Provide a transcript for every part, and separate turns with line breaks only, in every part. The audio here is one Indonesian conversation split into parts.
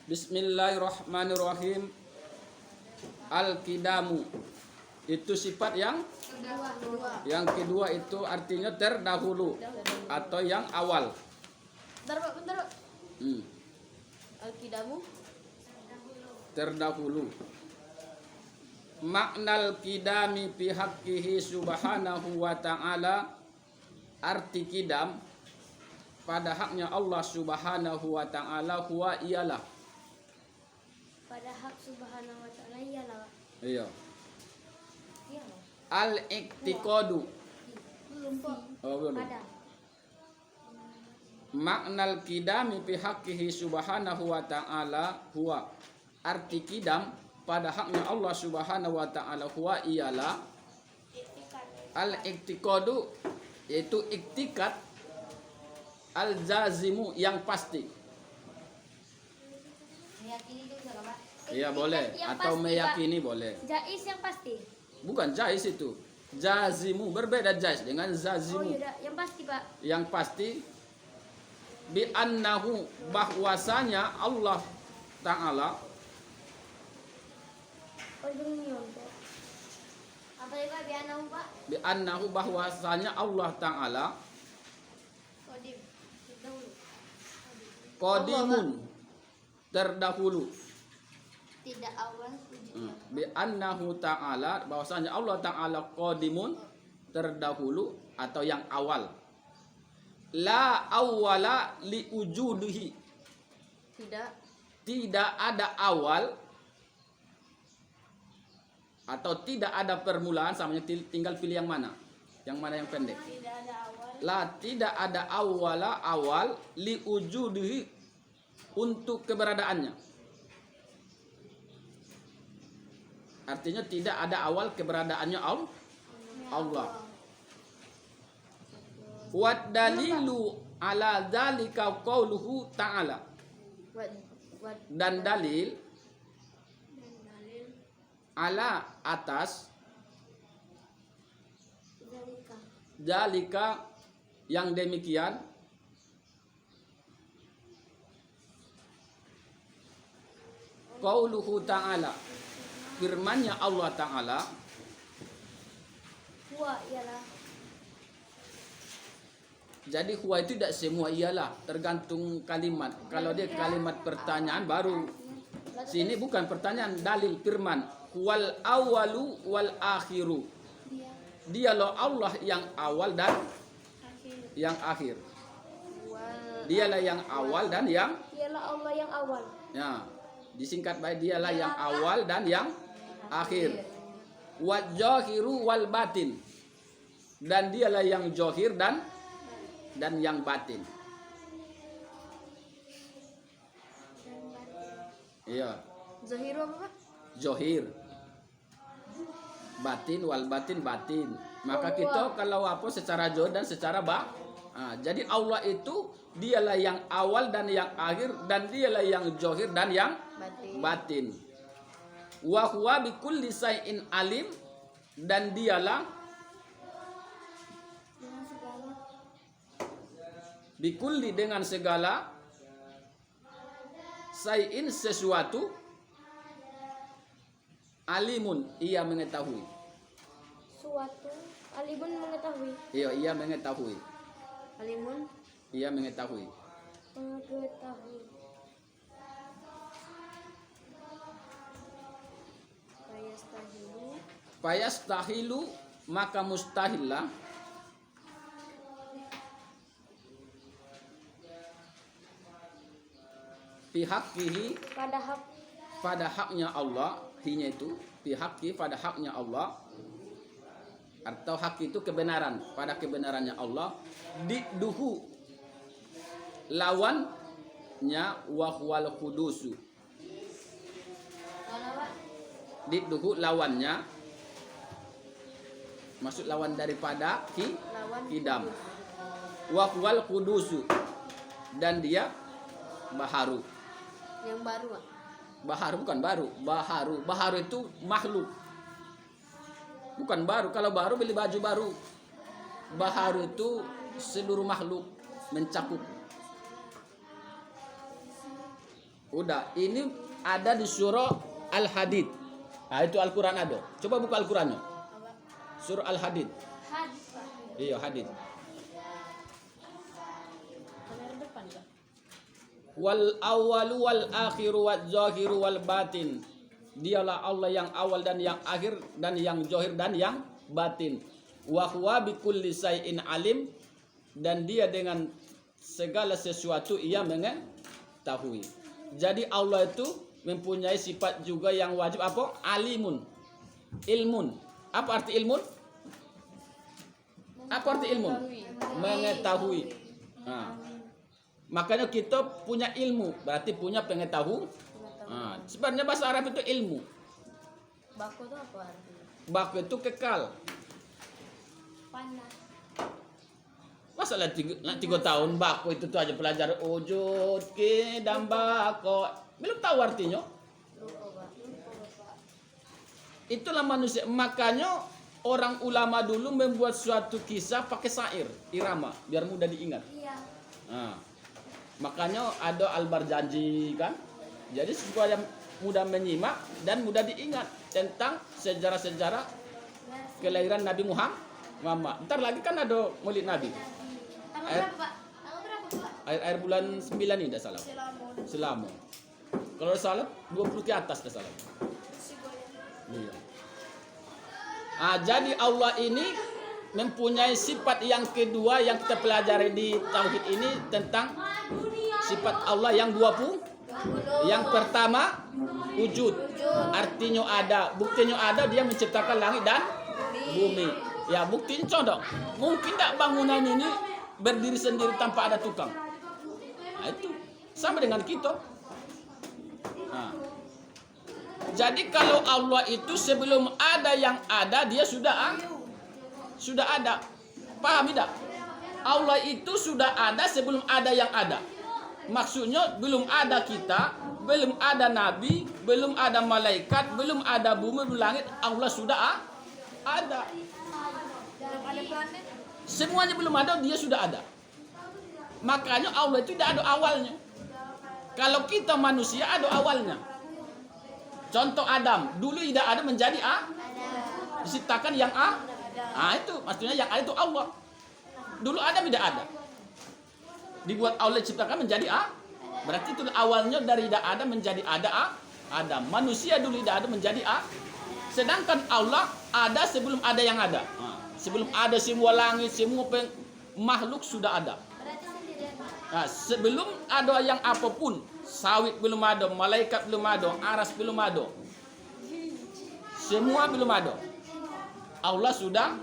Bismillahirrahmanirrahim. Al-kidamu itu sifat yang kedua itu artinya terdahulu atau yang awal.
Bentar. Al-kidamu
Terdahulu. Maknal kidami fi haqqihi subhanahu wa ta'ala, arti kidam pada haknya Allah subhanahu wa ta'ala huwa ialah.
pada hak subhanahu wa ta'ala ialah.
Iya.
Iyalah.
Al-iktiqadu.
Belum Pak.
Oh, belum.
Ada.
Maknal kidami fi haqqihi subhanahu wa ta'ala huwa, arti kidam pada haknya Allah subhanahu wa ta'ala huwa ialah al-iktiqadu, yaitu iktikat al-jazimu yang pasti.
Meyakini itu bisa Pak.
Iya boleh,
Yang
atau
pasti,
meyakini boleh.
Jais yang pasti.
Bukan jais itu. Jazimu berbeda jais dengan
Oh
zazimu.
iya, yang pasti Pak.
Yang pasti bi annahu, bahwasanya Allah Ta'ala
Oh belum Pak. Apa ya Pak? Bianahu Pak.
bi annahu, bahwasanya Allah Ta'ala
Kodim. Dahulu.
qadimun, terdahulu.
Tidak awal wujudnya.
Bi annahu ta'ala, bahwasanya Allah Ta'ala qadimun, terdahulu atau yang awal. La awwala li ujudihi, tidak ada awal atau tidak ada permulaan, sama tinggal pilih yang mana yang pendek.
Tidak ada awal.
Tidak ada awwala, awal li ujudihi, untuk keberadaannya. Artinya tidak ada awal keberadaannya Allah. Wa dalilu ala dzalika qauluhu ta'ala, dan dalil ala atas dzalika yang demikian qauluhu ta'ala, firman-Nya Allah Ta'ala.
Huwa ialah.
Jadi huwa itu tidak semua ialah, tergantung kalimat. Kalau dia kalimat pertanyaan baru. Sini bukan pertanyaan, dalil firman. Wal awalu wal akhiru. Dialah Allah yang awal dan yang akhir. Dialah yang awal dan yang,
Ialah Allah yang awal.
ya, disingkat baik, dialah yang awal dan yang akhir. Wa zahiru wal batin, dan dialah yang zahir dan yang batin. Iya,
Zahiru apa Pak?
zahir. Batin wal batin, batin. Maka kita kalau apa secara zahir dan secara jadi Allah itu dialah yang awal dan yang akhir, dan dialah yang zahir dan yang batin. Wa huwa bi kulli syai'in alim, dan dialah bikulli dengan segala, syai'in sesuatu, alimun ia mengetahui.
Suatu alimun mengetahui.
Iya, ia mengetahui.
Alimun
Ia mengetahui.
mengetahui.
Fayastahilu, maka mustahillah, pihakkihi, pada haknya Allah, hinya itu pihakki, pada haknya Allah, atau hak itu kebenaran, pada kebenarannya Allah, diduhu, lawannya, wahwal kudusu, diduhu lawannya, maksud lawan daripada kidam, wahwal kudusu, dan dia baharu.
Yang baru Pak.
Baharu bukan baru, baharu itu makhluk, bukan baru. Kalau baru beli baju baru, baharu itu seluruh makhluk, mencakup. Udah, ini ada di surah Al-Hadid. Nah, itu Al-Quran ada. Coba buka Al-Qurannya. Surah Al-Hadid.
Hadis, Pak.
Iya, Hadid.
Kamera depan, Pak.
Wal awalu wal akhiru wal zahiru wal batin. Dialah Allah yang awal dan yang akhir dan yang zahir dan yang batin. Wa huwa bikulli syai'in alim, dan dia dengan segala sesuatu ia mengetahui. Jadi Allah itu mempunyai sifat juga yang wajib apa? Alimun. Ilmun. Apa arti ilmun? Apa arti ilmun? Mengetahui. Nah, makanya kita punya ilmu, berarti punya pengetahuan. Nah, sebenarnya bahasa Arab itu ilmu.
Baku itu apa artinya?
Baku itu kekal.
Panas.
Masalah 3 tahun baku itu tuh aja pelajar wujud ke dan bako. Belum tahu artinya.
Lupa, Pak.
Itulah manusia. Makanya orang ulama dulu membuat suatu kisah pakai syair, irama, biar mudah diingat.
Iya.
Nah, makanya ada Al-Barjanji kan. Jadi supaya mudah menyimak dan mudah diingat tentang sejarah-sejarah kelahiran Nabi Muhammad. Ntar lagi kan ada Maulid Nabi.
Tanggal
Air-
berapa, Pak? Tanggal berapa, Pak?
Air bulan 9 ini dah salah. Selama. Kalau salah 20 ke atas dah salah. Iya. Jadi Allah ini mempunyai sifat yang kedua yang kita pelajari di tauhid ini tentang sifat Allah yang 20. Yang pertama wujud, artinya ada, buktinya ada, dia menciptakan langit dan bumi. Ya, buktinya contoh, mungkin tak bangunan ini berdiri sendiri tanpa ada tukang. Nah, itu sama dengan kita. Nah, jadi kalau Allah itu sebelum ada yang ada, dia sudah ada. Paham tidak? Allah itu sudah ada sebelum ada yang ada. Maksudnya belum ada kita, belum ada nabi, belum ada malaikat, belum ada bumi, belum langit, Allah sudah ada. Semuanya belum ada, dia sudah ada. Makanya Allah itu tidak ada awalnya. Kalau kita manusia ada awalnya. Contoh Adam, dulu tidak ada menjadi diciptakan yang itu maksudnya yang ada itu Allah. Dulu Adam tidak ada. Dibuat Allah ciptakan menjadi berarti itu awalnya dari tidak ada menjadi ada Adam. Manusia dulu tidak ada menjadi sedangkan Allah ada sebelum ada yang ada. Sebelum ada semua langit, semua makhluk sudah ada. Nah, sebelum ada yang apapun, sawit belum ada, malaikat belum ada, aras belum ada, semua belum ada, Allah sudah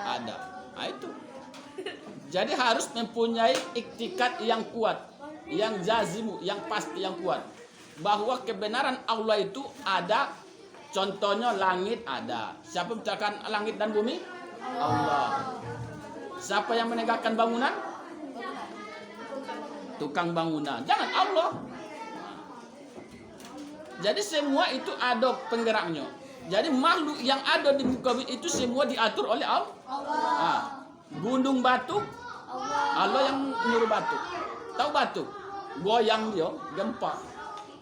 ada. Nah, itu. Jadi harus mempunyai iktikat yang kuat, yang jazimu, yang pasti, yang kuat, bahwa kebenaran Allah itu ada. Contohnya langit ada. Siapa menciptakan langit dan bumi? Allah. Siapa yang menegakkan bangunan? Tukang bangunan. Jangan Allah. Jadi semua itu ada penggeraknya. Jadi makhluk yang ada di muka bumi itu semua diatur oleh Allah. Gunung batu, Allah yang nyuruh batu. Tahu batu? Goyang dia, gempa.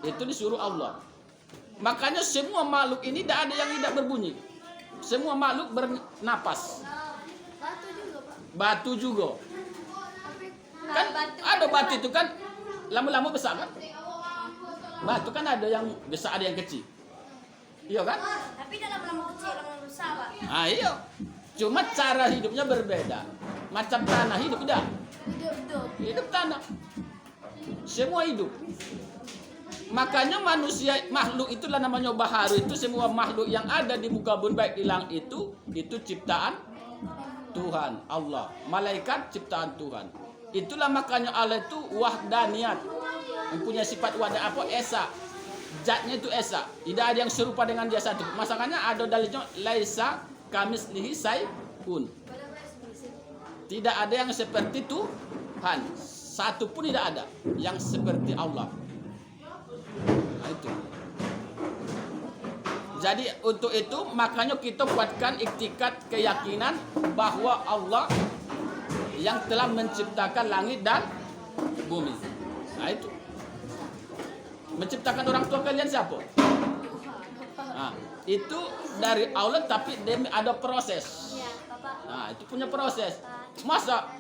Itu disuruh Allah. Makanya semua makhluk ini tidak ada yang tidak berbunyi. Semua makhluk bernapas.
Batu juga, Pak.
Batu juga. Kan ada batu itu kan lama-lama besar kan? Batu kan ada yang besar, ada yang kecil. Iya kan?
Tapi dalam lama kecil, lama besar, Pak.
Iya. Cuma cara hidupnya berbeda. Macam tanah hidup tidak? Hidup tanah. Semua hidup. Makanya manusia, makhluk itulah namanya baharu, itu semua makhluk yang ada di muka bumi baik di langit itu ciptaan Tuhan Allah. Malaikat ciptaan Tuhan. Itulah makanya Allah itu wahdaniyat, mempunyai sifat wahda apa? Esa. Zatnya itu esa. Tidak ada yang serupa dengan dia satu. Masalahnya ada dalilnya laisa kamislihi syai'un. Tidak ada yang seperti Tuhan. Satu pun tidak ada yang seperti Allah. Nah, itu. Jadi untuk itu makanya kita buatkan iktikat keyakinan bahwa Allah yang telah menciptakan langit dan bumi. Nah itu. Menciptakan orang tua kalian siapa? Nah, itu dari Allah tapi ada proses.
Iya, Bapak.
Nah, itu punya proses. Masa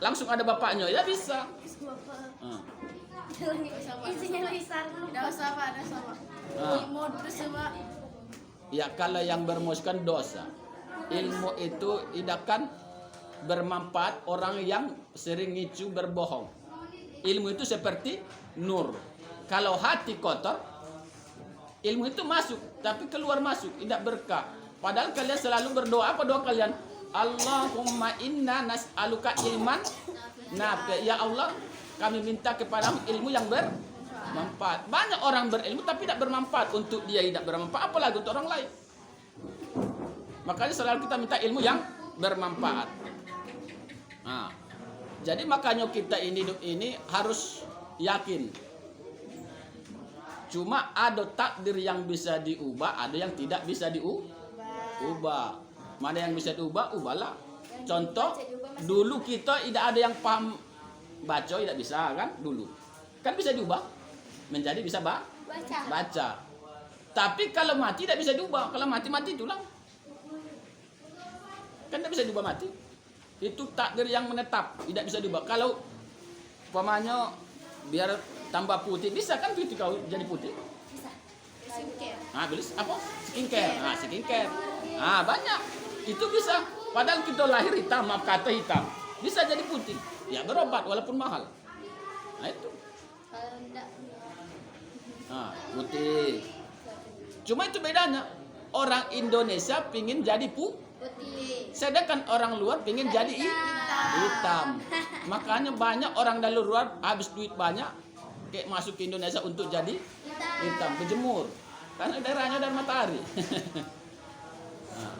langsung ada bapaknya? Ya bisa.
Bapak.
Nah.
Isinya lisan.
Ada sama.
Nah.
Mau bersama.
Ya kalau yang bermuskan dosa. Ilmu itu tidak kan bermanfaat orang yang sering ngicu berbohong. Ilmu itu seperti nur. Kalau hati kotor, ilmu itu masuk, tapi keluar masuk, tidak berkah. Padahal kalian selalu berdoa, apa doa kalian? Allahumma inna nas'aluka ilman nafi'. Ya Allah, kami minta kepadamu ilmu yang bermanfaat. Banyak orang berilmu tapi tidak bermanfaat. Untuk dia tidak bermanfaat, apalagi untuk orang lain. Makanya selalu kita minta ilmu yang bermanfaat. Nah, jadi makanya kita hidup ini harus yakin. Cuma ada takdir yang bisa diubah, ada yang tidak bisa diubah. Mana yang bisa diubah, ubahlah. Contoh, dulu kita tidak ada yang paham baca, tidak bisa kan dulu. Kan bisa diubah menjadi bisa baca. Tapi kalau mati tidak bisa diubah. Kalau mati tulang. Kan tidak bisa diubah mati. Itu takdir yang menetap, tidak bisa diubah. Kalau umpamanya biar tambah putih, bisa kan putih kau jadi putih?
Bisa.
Skincare.
Nah, bilis apa? Skincare. Nah, skincare. Nah, banyak. Itu bisa. Padahal kita lahir hitam, maaf kata hitam. Bisa jadi putih. Ya berobat walaupun mahal. Nah, itu.
Kalau enggak,
Nah, putih. Cuma itu bedanya. Orang Indonesia pingin jadi
putih.
sedangkan orang luar pingin jadi hitam. Makanya banyak orang dari luar habis duit banyak kayak masuk ke Indonesia untuk jadi hitam, berjemur. Karena daerahnya dari matahari. Nah.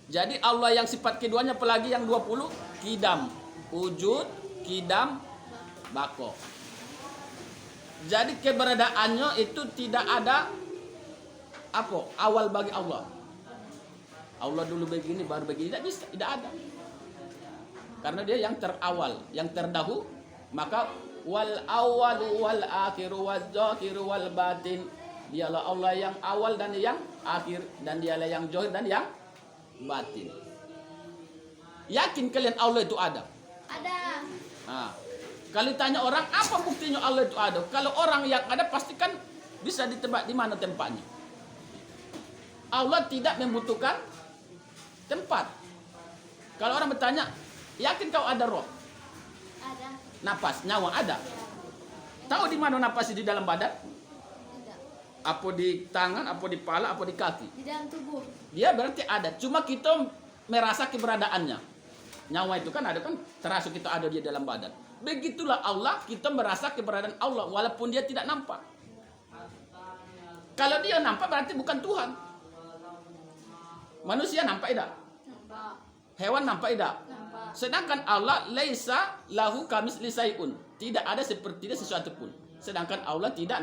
Jadi Allah yang sifat keduanya apalagi yang 20 kidam, wujud, kidam, bako. Jadi keberadaannya itu tidak ada apa awal bagi Allah. Allah dulu begini baru begini, tidak bisa, tidak ada. Karena dia yang terawal, yang terdahulu, maka wal awalu wal akhiru wal zahiru wal batin. Dialah Allah yang awal dan yang akhir, dan dialah yang zahir dan yang batin. Yakin kalian Allah itu ada?
Ada.
Nah, kalau ditanya orang apa buktinya Allah itu ada? Kalau orang yang ada pastikan bisa ditebak di mana tempatnya. Allah tidak membutuhkan tempat. Kalau orang bertanya, yakin kau ada roh?
Ada.
Napas, nyawa ada. Tahu di mana napas di dalam badan?
Tidak.
Apa di tangan, apa di kepala, apa di kaki?
Di dalam tubuh.
Dia berarti ada. Cuma kita merasa keberadaannya. Nyawa itu kan ada kan terasa kita ada di dalam badan. Begitulah Allah, kita merasa keberadaan Allah walaupun dia tidak nampak. Kalau dia nampak berarti bukan Tuhan. Manusia nampak tidak?
Nampak.
Hewan nampak tidak?
Nampak.
Sedangkan Allah laisa lahu kamisli syai'un. Tidak ada seperti dia sesuatu pun. Sedangkan Allah tidak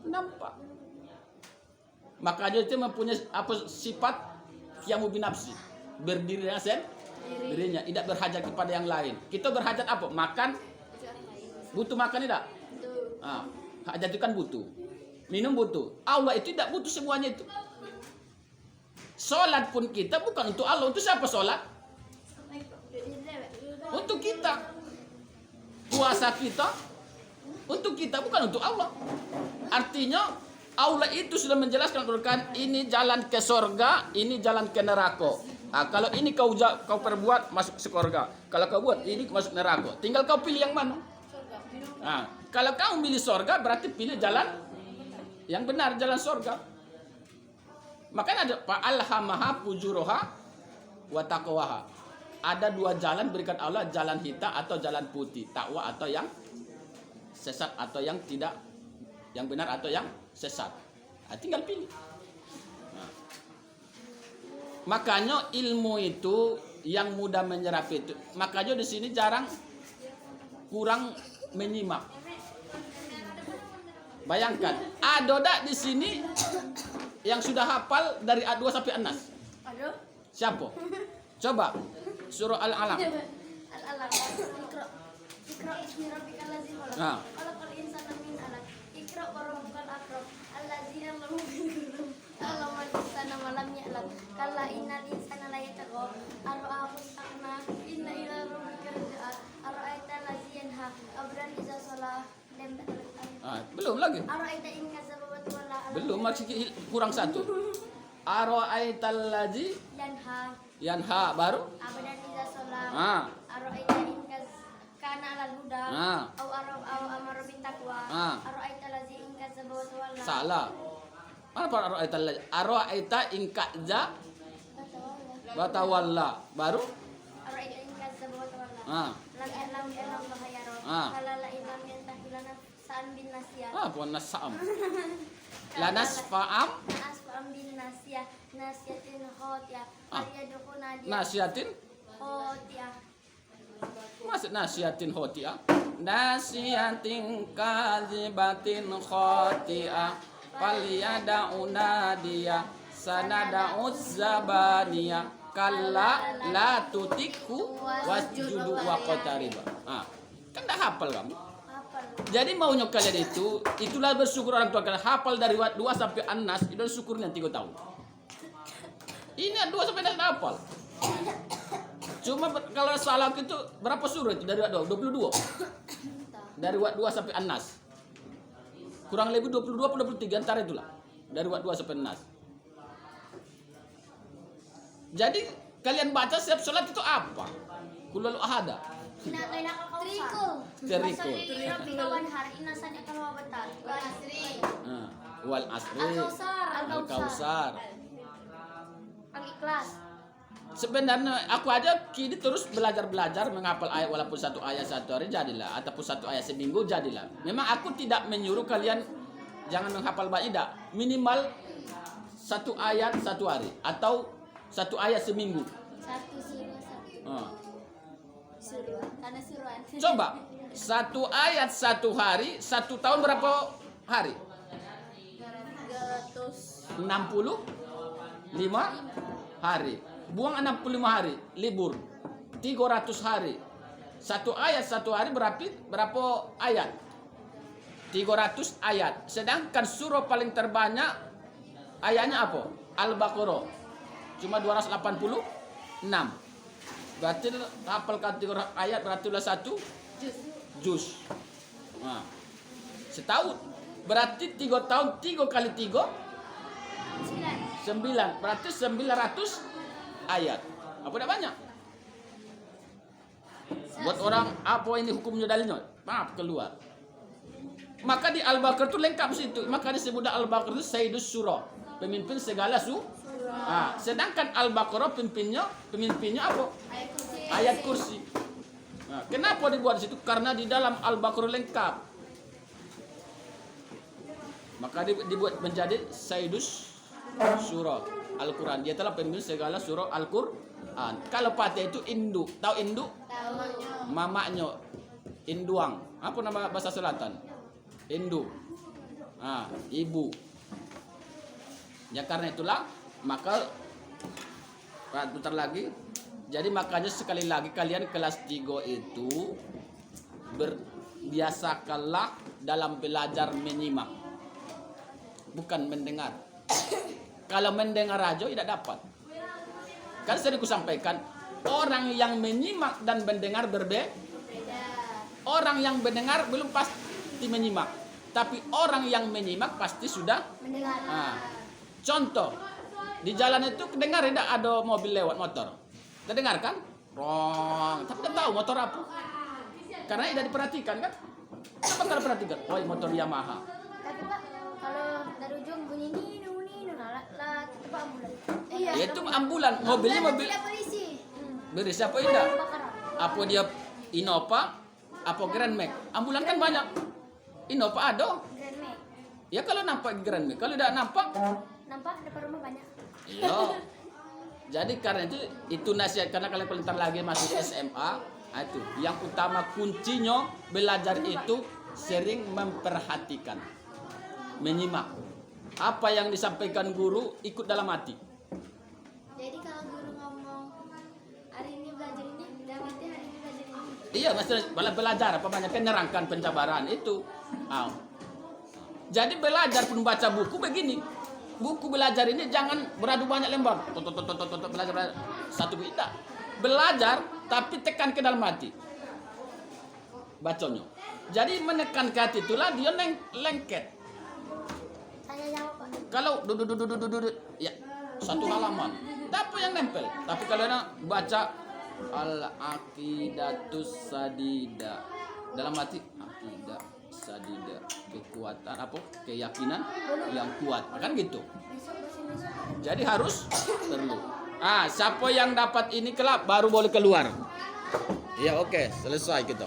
nampak. Makanya itu mempunyai apa sifat yang binafsi. Berdiri dengan dirinya, tidak berhajat kepada yang lain. Kita berhajat apa? Makan. Butuh makan tidak?
Itu.
Ah, hajat itu kan butuh. Minum butuh. Allah itu tidak butuh semuanya itu. Sholat pun kita bukan untuk Allah. Untuk siapa sholat? Untuk kita. Puasa kita untuk kita, bukan untuk Allah. Artinya Allah itu sudah menjelaskan Al-Quran, ini jalan ke sorga, ini jalan ke neraka. Nah, kalau ini kau perbuat masuk surga. Kalau kau buat ini masuk neraka. Tinggal kau pilih yang mana. Nah, kalau kau pilih sorga berarti pilih jalan yang benar, jalan sorga. Makanya ada fa'alhamaha fujuraha wa taqwaha. Ada dua jalan berikan Allah, jalan hitam atau jalan putih, takwa atau yang sesat atau yang tidak, yang benar atau yang sesat. Nah, tinggal pilih. Nah. Makanya ilmu itu yang mudah menyerap itu. Makanya di sini jarang kurang menyimak. Bayangkan, ada tak di sini yang sudah hafal dari A2 sampai An-Nas?
Aduh.
Siapa? Coba surah Al-Alaq.
Al-Alaq. Ikra. Ikra ismi rabbikal ladzi khalaq.
Nah.
Khalaqal insana Ara'ahu stakna inna ila rabbika raj'a ara'aita allazi yanha abdan iza shalah
Belum lagi.
ara'aita in kadzdzaba wa tawalla
Belum, masih kurang satu. Ara'aital ladzi yanha baru.
abdan iza shalah
Ah.
ara'aita in kana alal huda
Ah.
au amara bit taqwa
Ah.
ara'aita allazi in kadzdzaba wa tawalla
Salah. Mana para ara'aital ladzi? Ara'aita in ka'za wa tawalla baru.
ara'aita in kadzdzaba wa tawalla
Ah.
lam ya'lam bahayaro
Ah.
kalala imam yantahilana sa'an bin nasiyah
Apa nasam? Lanas fa'am
asfam bin nasiyah nasiyatin khotiyah
Ah.
ayyadukuna dia
nasihatin.
khotiyah
Maksud nasihatin khoti'ah? Nasihatin kadzibatin khoti'ah falyada'una dia sanada'uz zabaniya kalla la tutikhu wasjudu wa qatariba. Kan dah hafal kamu.
apa lu
Jadi maunya kalian itulah bersyukur orang tua kalian hafal dari 2 sampai An-Nas, itu syukurnya 3 tahun. Ini 2 sampai An-Nas hafal. Cuma kalau salah itu berapa surah itu dari 22. Dari 2 sampai An-Nas. Kurang lebih 22 atau 23 antara itulah. Dari 2 sampai An-Nas. Jadi kalian baca setiap sholat itu apa? Kulul ahada.
trikul
Trikul.
Rabbi kawan hari inasan akan wabatat wal asri
Wal asri.
Al-Kausar.
Al-Kausar.
al-ikhlas
Sebenarnya aku aja kini terus belajar menghafal ayat walaupun 1 ayat 1 hari jadilah ataupun 1 ayat seminggu jadilah. Memang aku tidak menyuruh kalian jangan menghafal banyak, tidak. Minimal 1 ayat 1 hari atau 1 ayat seminggu.
satu surah satu
Ah.
surah karena suruhan
Coba 1 ayat 1 hari, 1 tahun berapa hari? 65 hari. Buang 65 hari, libur. 300 hari. 1 ayat 1 hari berapa ayat? 300 ayat. Sedangkan surah paling terbanyak ayatnya apa? Al-Baqarah. Cuma 286. Berarti hafalkan 3 ayat berarti 1 juz. Nah, setahun. Berarti 3 tahun 3 kali 3 9. Berarti 900 ayat. Apa dah banyak? Buat orang apa ini hukumnya dalilnya? Maaf keluar. Maka di Al-Baqarah itu lengkap situ. Maka disebut Al-Baqarah itu Sayyidus Surah, pemimpin segala surah. Sedangkan Al-Baqarah pemimpinnya apa? Ayat kursi. Nah, kenapa dibuat di situ? Karena di dalam Al-Baqarah lengkap. Maka dibuat menjadi Sayyidus Surah Al-Quran. Dia telah pemimpin segala surah Al-Quran. Kalau Fatihah itu induk. Tahu induk?
tahu
Mamaknya induang. Apa nama bahasa selatan? Induk. Ibu. Ya karena itulah maka bentar lagi. Jadi makanya sekali lagi kalian kelas 3 itu biasakanlah dalam belajar menyimak, bukan mendengar. Kalau mendengar aja tidak dapat. Kan sering kusampaikan, orang yang menyimak dan mendengar berbeda. Orang yang mendengar belum pasti menyimak, tapi orang yang menyimak pasti sudah
mendengar
contoh, di jalan itu kedengar tidak ada mobil lewat motor. Terdengar kan? Rong, tapi tidak tahu motor apa. Karena tidak diperhatikan kan? Apa kalau perhatikan? Oh, motor Yamaha.
tapi Pak kalau dari ujung bunyi ninu lah itu Pak ambulan iya
Ya, itu ambulan, mobilnya mobil
tidak polisi
berisi apa tidak?
kebakaran
Apa dia Innova? Apa Grand Max? Ambulan kan banyak. Innova ada.
Grand Max
Ya kalau nampak Grand Max, kalau tidak nampak,
nampak depan rumah banyak
iya. Jadi karena itu nasihat karena kalian pelintar lagi masuk SMA, itu yang utama kuncinya belajar itu sering memperhatikan, menyimak. Apa yang disampaikan guru ikut dalam hati.
jadi kalau guru ngomong hari ini belajar ini dalam arti hari ini belajar ini
Iya, maksudnya belajar apa banyak menerangkan pencabaran itu. Jadi belajar pun baca buku begini. Buku belajar ini jangan beradu banyak lembar. Belajar satu tidak. belajar tapi tekan ke dalam hati. Bacanya. Jadi menekan ke hati itulah dia lengket.
Tanya jawab Pak.
Kalau duduk ya satu halaman, apa yang nempel. Tapi kalau ada baca al-aqidatus sadida dalam hati, aqidah sadida, kekuatan apa? Keyakinan yang kuat. Kan gitu. Jadi harus perlu. Siapa yang dapat ini kelak baru boleh keluar. Ya oke, selesai kita.